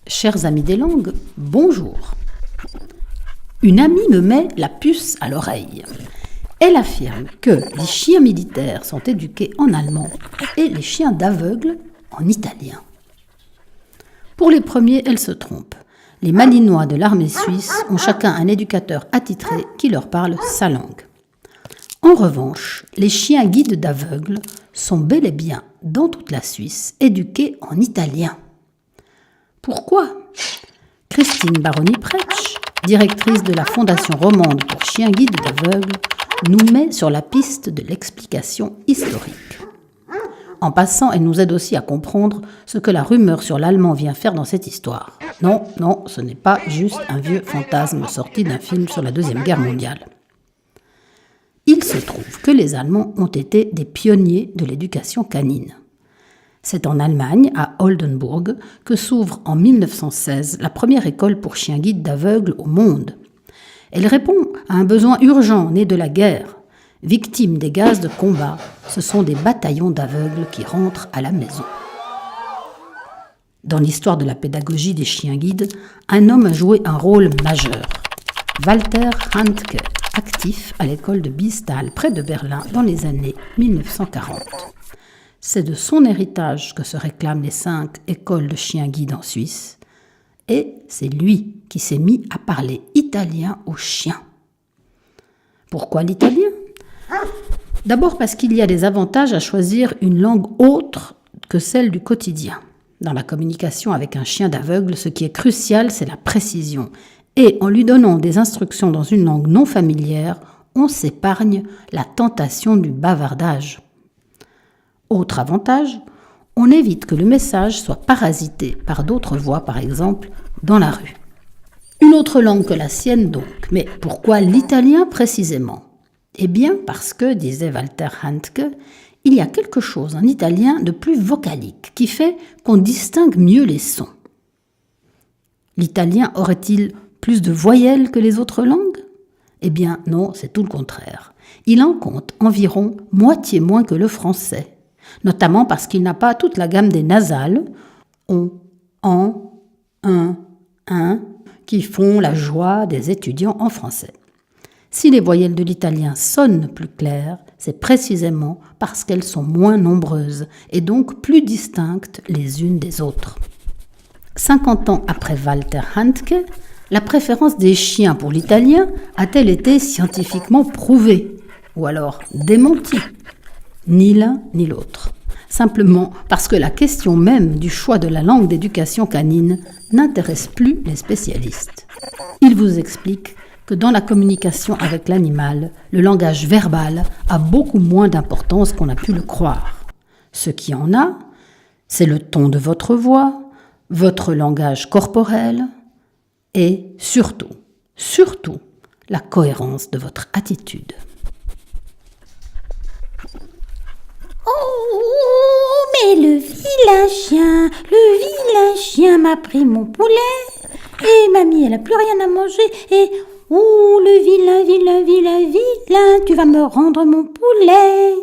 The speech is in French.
Chers amis des langues, bonjour. Une amie me met la puce à l'oreille. Elle affirme que les chiens militaires sont éduqués en allemand et les chiens d'aveugles en italien. Pour les premiers, elle se trompe. Les Malinois de l'armée suisse ont chacun un éducateur attitré qui leur parle sa langue. En revanche, les chiens guides d'aveugles sont bel et bien, dans toute la Suisse, éduqués en italien. Pourquoi ? Christine Baroni-Pretsch, directrice de la Fondation romande pour chiens guides d'aveugles, nous met sur la piste de l'explication historique. En passant, elle nous aide aussi à comprendre ce que la rumeur sur l'allemand vient faire dans cette histoire. Non, ce n'est pas juste un vieux fantasme sorti d'un film sur la Deuxième Guerre mondiale. Il se trouve que les Allemands ont été des pionniers de l'éducation canine. C'est en Allemagne, à Oldenburg, que s'ouvre en 1916 la première école pour chiens guides d'aveugles au monde. Elle répond à un besoin urgent né de la guerre. Victimes des gaz de combat, ce sont des bataillons d'aveugles qui rentrent à la maison. Dans l'histoire de la pédagogie des chiens guides, un homme a joué un rôle majeur. Walter Handke, actif à l'école de Biestal, près de Berlin, dans les années 1940. C'est de son héritage que se réclament les 5 écoles de chiens guides en Suisse. Et c'est lui qui s'est mis à parler italien aux chiens. Pourquoi l'italien ? D'abord parce qu'il y a des avantages à choisir une langue autre que celle du quotidien. Dans la communication avec un chien d'aveugle, ce qui est crucial, c'est la précision. Et en lui donnant des instructions dans une langue non familière, on s'épargne la tentation du bavardage. Autre avantage, on évite que le message soit parasité par d'autres voix, par exemple, dans la rue. Une autre langue que la sienne donc, mais pourquoi l'italien précisément ? Eh bien parce que, disait Walter Handke, il y a quelque chose en italien de plus vocalique, qui fait qu'on distingue mieux les sons. L'italien aurait-il plus de voyelles que les autres langues ? Eh bien non, c'est tout le contraire. Il en compte environ moitié moins que le français. Notamment parce qu'il n'a pas toute la gamme des nasales, on, en, un, qui font la joie des étudiants en français. Si les voyelles de l'italien sonnent plus claires, c'est précisément parce qu'elles sont moins nombreuses et donc plus distinctes les unes des autres. 50 ans après Walter Handke, la préférence des chiens pour l'italien a-t-elle été scientifiquement prouvée ou alors démentie ? Ni l'un ni l'autre. Simplement parce que la question même du choix de la langue d'éducation canine n'intéresse plus les spécialistes. Ils vous expliquent que dans la communication avec l'animal, le langage verbal a beaucoup moins d'importance qu'on a pu le croire. Ce qui en a, c'est le ton de votre voix, votre langage corporel et surtout, la cohérence de votre attitude. Oh, mais le vilain chien m'a pris mon poulet. Et mamie, elle n'a plus rien à manger. Et oh, le vilain, tu vas me rendre mon poulet.